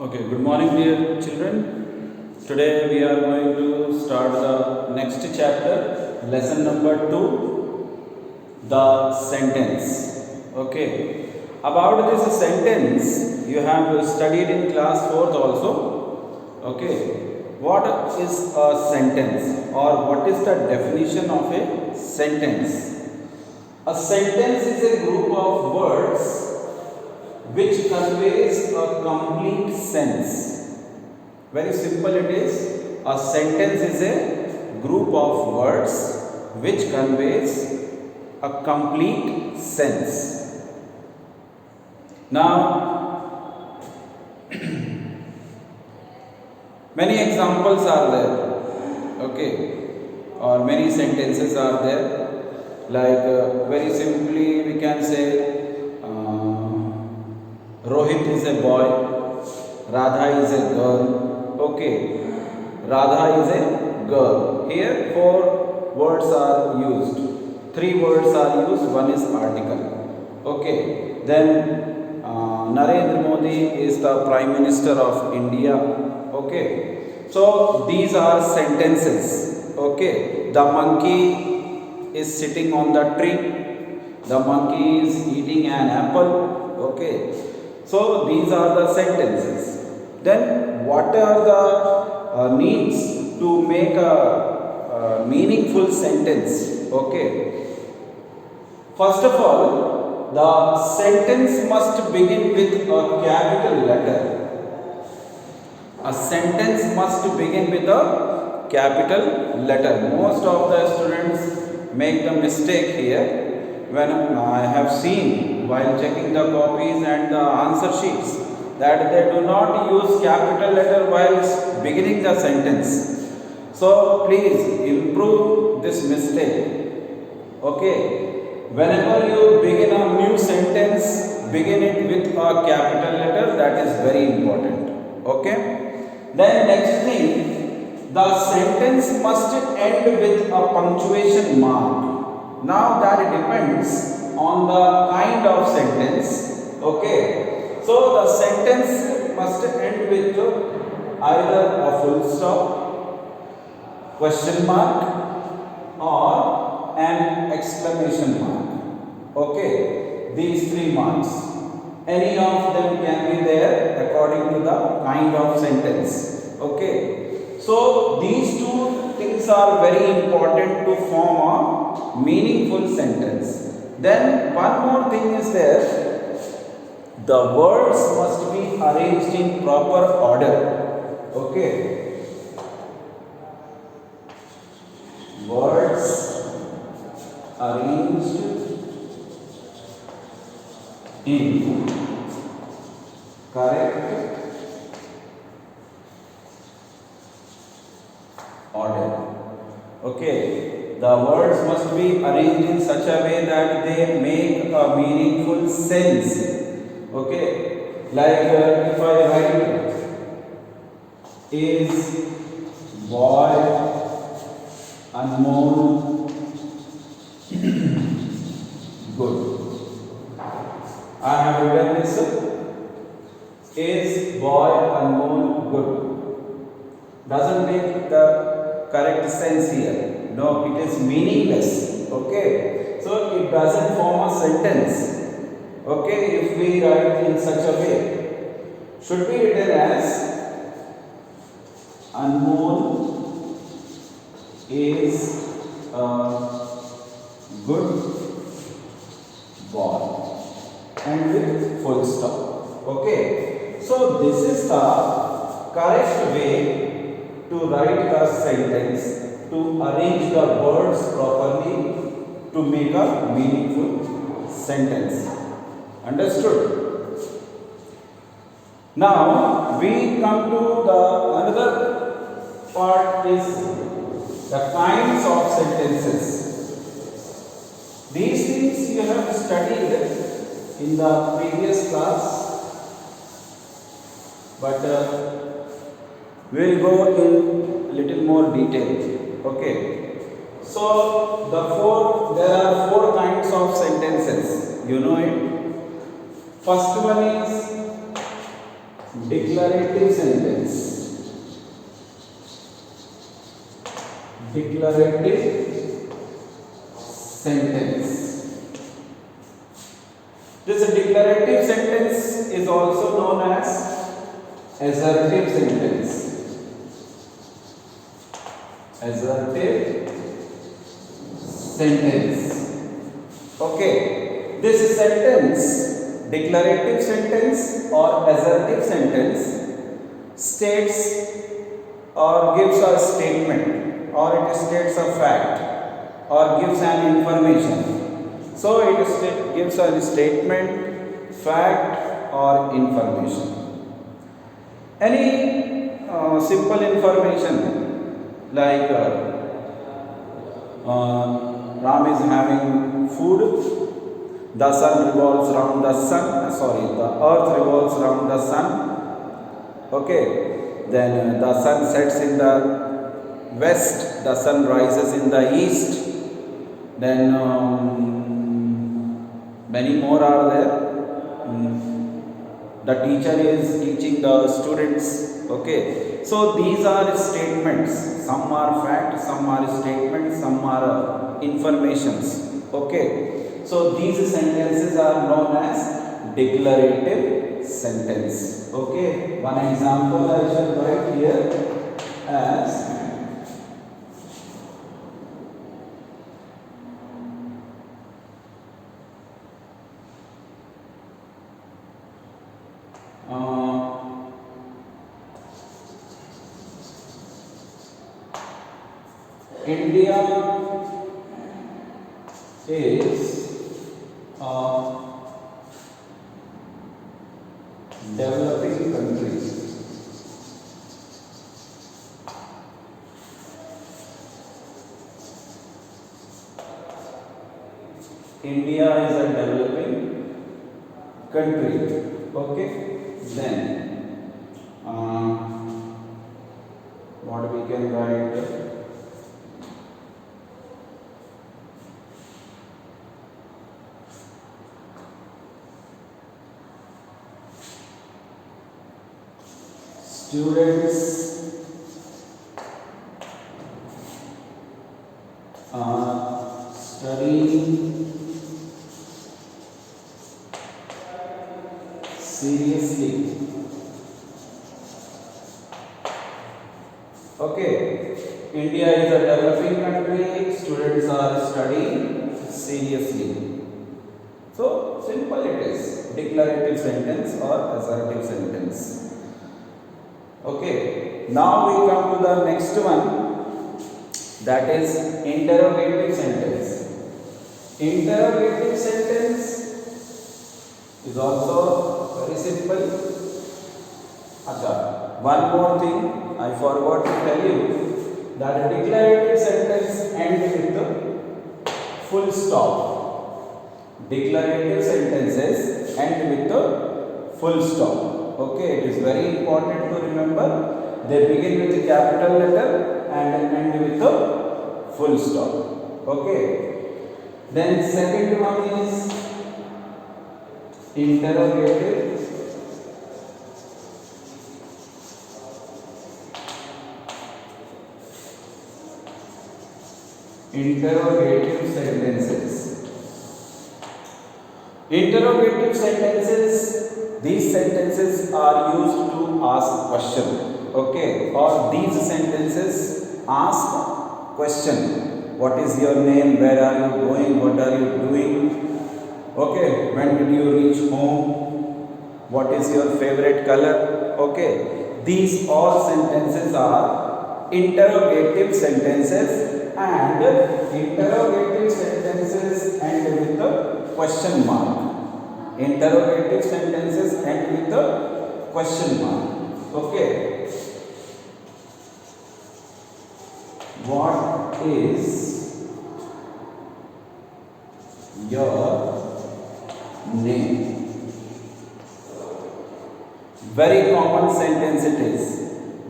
Okay, good morning, dear children. Today we are going to start the next chapter, lesson number 2, the sentence. Okay, about this sentence you have studied in class 4th also. Okay, what is a sentence or what is the definition of a sentence? A sentence is a group of words which conveys a complete sense. Very simple it is. A sentence is a group of words which conveys a complete sense. Now, many examples are there, okay, or many sentences are there. Like very simply, we can say Rohit is a boy, Radha is a girl. Okay, Radha is a girl. Here four words are used. Three words are used. One is article. Okay. Then Narendra Modi is the Prime Minister of India. Okay. So these are sentences. Okay. The monkey is sitting on the tree. The monkey is eating an apple. Okay. So these are the sentences. Then what are the needs to make a meaningful sentence? Okay. First of all, the sentence must begin with a capital letter. A sentence must begin with a capital letter. Most of the students make the mistake here. When I have seen while checking the copies and the answer sheets that they do not use capital letter while beginning the sentence. So please improve this mistake. Okay. Whenever you begin a new sentence, begin it with a capital letter. That is very important. Okay. Then next thing, the sentence must end with a punctuation mark. Now that depends on the kind of sentence. Okay. So the sentence must end with either a full stop, question mark, or an exclamation mark. Okay. These three marks. Any of them can be there according to the kind of sentence. Okay. So these two things are very important to form a meaningful sentence. Then one more thing is there. The words must be arranged in proper order. Okay. Words arranged in correct order. Okay, the words must be arranged in such a way that they make a meaningful sense. Okay, like if I write is boy Anmol good. I have written this is boy Anmol good. Doesn't make the correct sense here. No, it is meaningless. Okay. So it doesn't form a sentence. Okay, if we write in such a way, should be written as Anmol is a good boy and with full stop. Okay. So this is the correct way to write the sentence, to arrange the words properly to make a meaningful sentence. Understood? Now we come to the another part is the kinds of sentences. These things you have studied in the previous class, but we will go in little more detail. Okay. So there are four kinds of sentences. You know it. First one is Declarative sentence. Declarative sentence. This declarative sentence is also known as assertive sentence. Assertive sentence. Okay. This sentence, declarative sentence or assertive sentence, states or gives a statement, or it states a fact, or gives an information. So it gives a statement, fact, or information. Any simple information like Ram is having food, the sun revolves around the sun, the earth revolves around the sun. Okay, then the sun sets in the west, the sun rises in the east. Then many more are there. The teacher is teaching the students. Okay, so these are statements. Some are facts, some are statements, some are informations. Okay, so these sentences are known as declarative sentence. Okay, one example I shall write here as India is a developing country. India is a developing country. Okay, then what we can write? Students are studying seriously. Okay, India is a developing country. Students are studying seriously. So simple it is. Declarative sentence or assertive sentence. Okay, now we come to the next one, that is interrogative sentence. Interrogative sentence is also very simple. One more thing I forgot to tell you, that declarative sentence ends with the full stop. Declarative sentences end with the full stop. Okay, it is very important to remember. They begin with a capital letter and end with a full stop. Okay. Then second one is interrogative. Interrogative sentences. Interrogative sentences. These sentences are used to ask question. Okay, or these sentences ask question. What is your name? Where are you going? What are you doing? Okay, when did you reach home? What is your favorite color? Okay, these all sentences are interrogative sentences, and interrogative sentences end with a question mark. Interrogative sentences end with a question mark. Okay. What is your name? Very common sentence it is.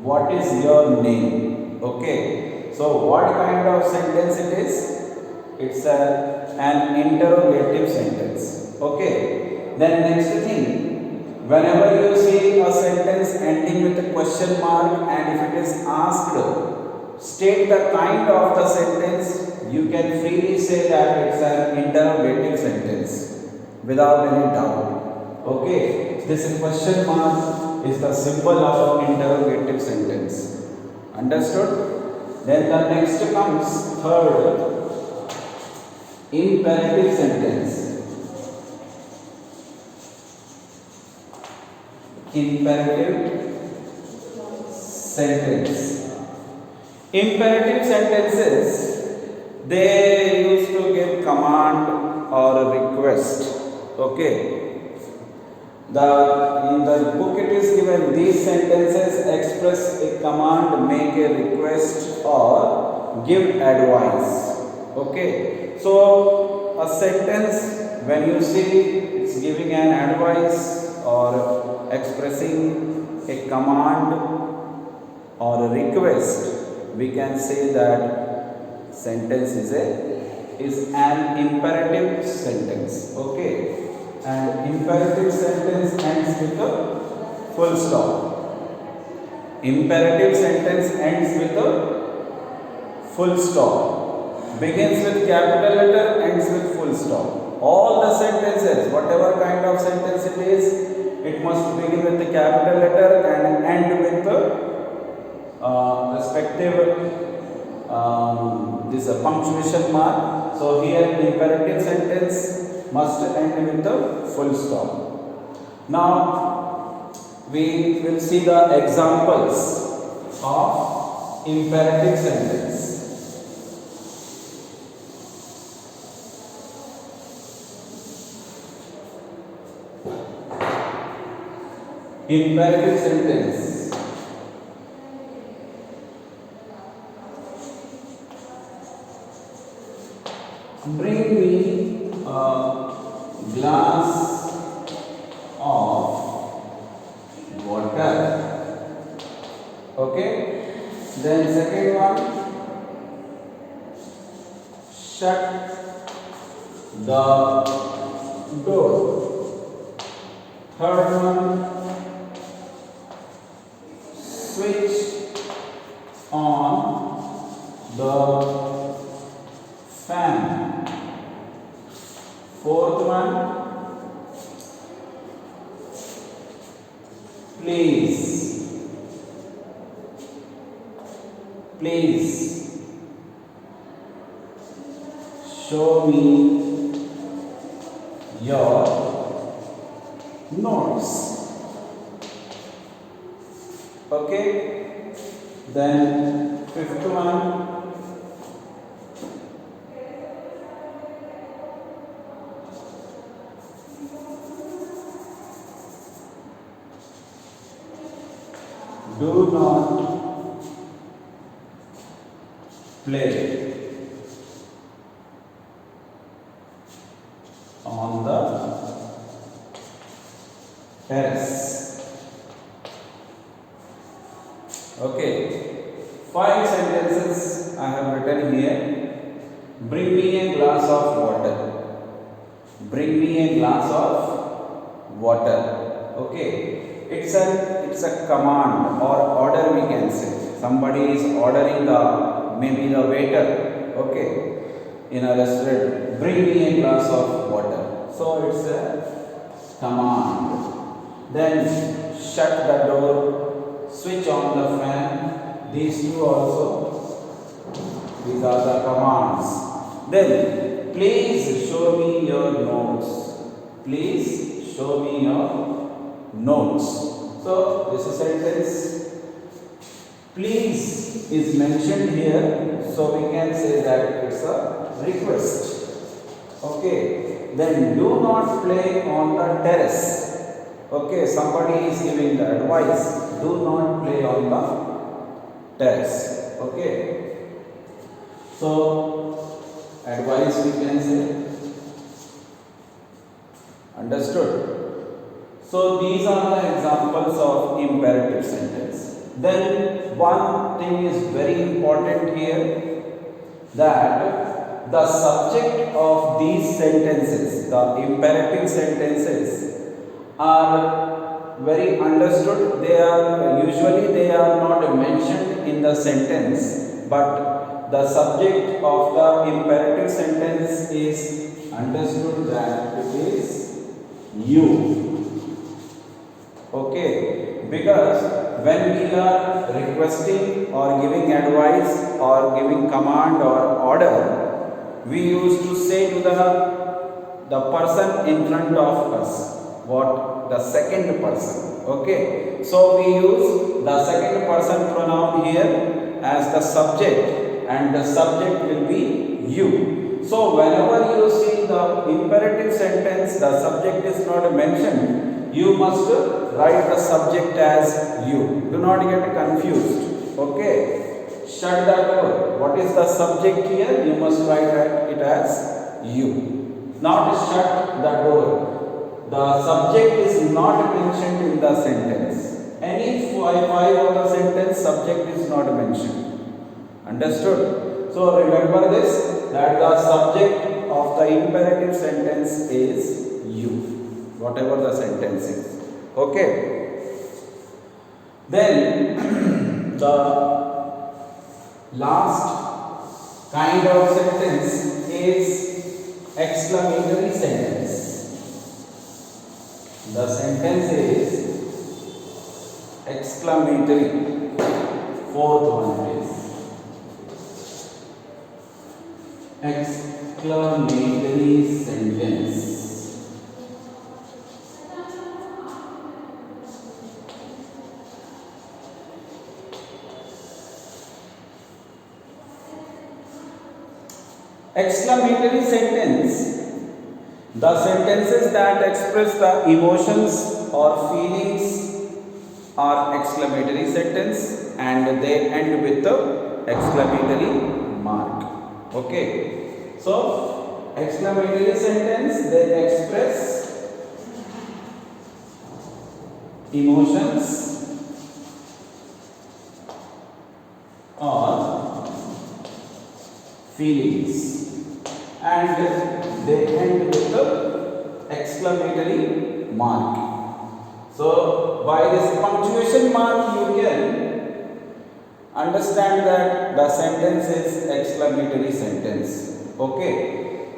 What is your name? Okay. So what kind of sentence it is? It's an interrogative sentence. Okay. Then next thing, Whenever you see a sentence ending with a question mark and if it is asked, state the kind of the sentence, you can freely say that it's an interrogative sentence without any doubt. Okay, this question mark is the symbol of interrogative sentence. Understood? Then the next comes third, imperative sentence. Imperative sentence. Imperative sentences, they used to give command or a request. Okay. In the book it is given these sentences express a command, make a request or give advice. Okay. So a sentence, when you see it's giving an advice or expressing a command or a request, we can say that sentence is an imperative sentence. Okay. And imperative sentence ends with a full stop. Imperative sentence ends with a full stop. Begins with capital letter, ends with full stop. All the sentences, whatever kind of sentence it is, it must begin with the capital letter and end with the respective this punctuation mark. So here imperative sentence must end with the full stop. Now we will see the examples of imperative sentence. Imperative sentence. Bring me a glass of water. Okay. Then second one, shut the door. Third one, switch on the fan. Fourth one, please show me your notes. Okay. Then fifth one, do not play on the terrace. Okay. 5 sentences I have written here. Bring me a glass of water. Bring me a glass of water. Okay. It's a command or order, we can say. Somebody is ordering maybe the waiter. Okay. In a restaurant, bring me a glass of water. So it's a command. Then shut the door, switch on the fan. These two also, these are the commands. Then please show me your notes. Please show me your notes. So this is sentence. Please is mentioned here, so we can say that it's a request. Okay. Then do not play on the terrace. Okay, somebody is giving the advice. Do not play on the terrace. Okay. So advice we can say. Understood? So these are the examples of imperative sentence. Then one thing is very important here, that the subject of these sentences, the imperative sentences, are very understood. They are not mentioned in the sentence, but the subject of the imperative sentence is understood that it is you. Okay, because when we are requesting or giving advice or giving command or order, we used to say to the person in front of us, what? The second person. Okay, so we use the second person pronoun here as the subject, and the subject will be you. So whenever you see the imperative sentence, the subject is not mentioned, you must write the subject as you. Do not get confused. Okay, shut the door. What is the subject here? You must write it as you. Not shut the door. The subject is not mentioned in the sentence. Any five of the sentence, subject is not mentioned. Understood? So remember this, that the subject of the imperative sentence is you, whatever the sentence is. Okay. Then the last kind of sentence is exclamatory sentence. The sentence is exclamatory. Fourth one is exclamatory sentence. Exclamatory sentence. The sentences that express the emotions or feelings are exclamatory sentence, and they end with the exclamatory mark. Okay. So exclamatory sentence, they express emotions or feelings, and they end with the exclamatory mark. So by this punctuation mark you can understand that the sentence is exclamatory sentence. Okay.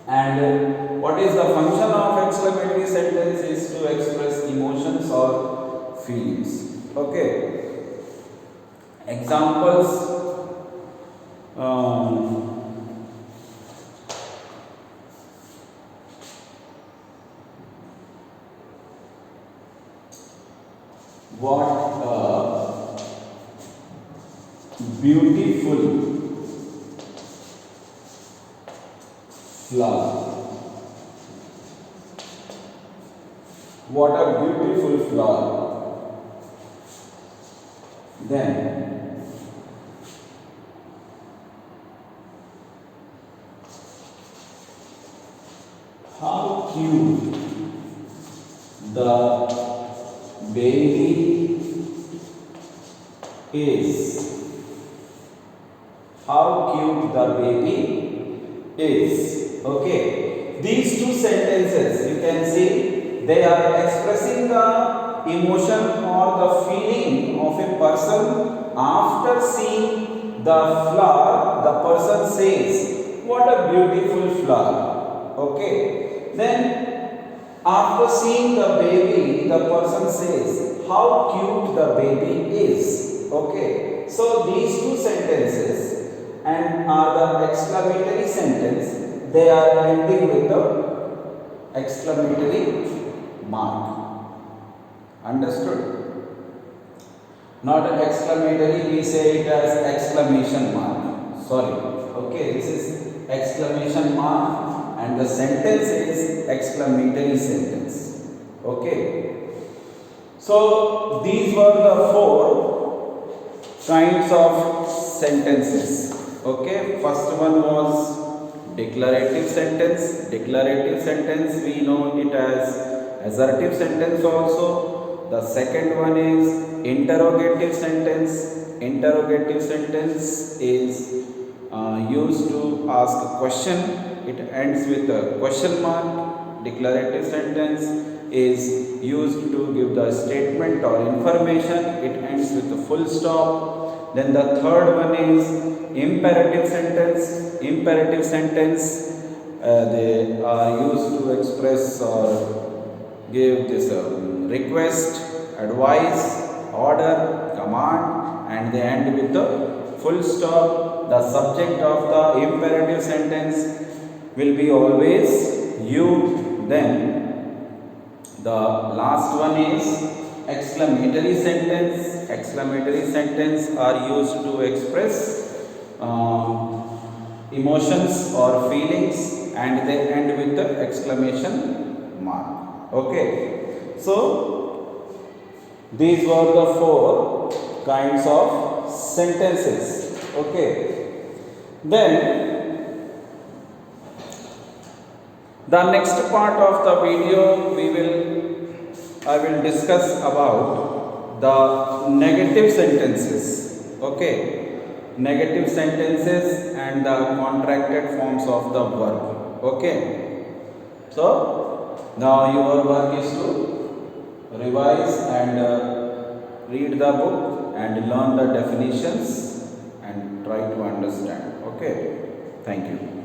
And what is the function of exclamatory sentence is to express emotions or feelings. Okay. Examples. What a beautiful flower. What a beautiful flower. Then how cute the baby is. How cute the baby is. Okay. These two sentences, you can see, they are expressing the emotion or the feeling of a person. After seeing the flower, the person says, what a beautiful flower. Okay. Then after seeing the baby, the person says, how cute the baby is. Okay. So these two sentences and are the exclamatory sentence, they are ending with the exclamatory mark. Understood? Not exclamatory, we say it as exclamation mark. Sorry. Okay, this is exclamation mark and the sentence is exclamatory sentence. Okay. So these were the four kinds of sentences. Okay, first one was declarative sentence. Declarative sentence, we know it as assertive sentence also. The second one is interrogative sentence. Interrogative sentence is used to ask a question. It ends with a question mark. Declarative sentence is used to give the statement or information. It ends with a full stop. Then the third one is imperative sentence. Imperative sentence, they are used to express or give this request, advice, order, command, and they end with the full stop. The subject of the imperative sentence will be always you. Then the last one is exclamatory sentence. Exclamatory sentence are used to express emotions or feelings, and they end with the exclamation mark. Okay, so these were the four kinds of sentences. Okay, then the next part of the video I will discuss about the negative sentences. Okay, negative sentences and the contracted forms of the verb. Okay, so now your work is to revise and read the book and learn the definitions and try to understand. Okay, thank you.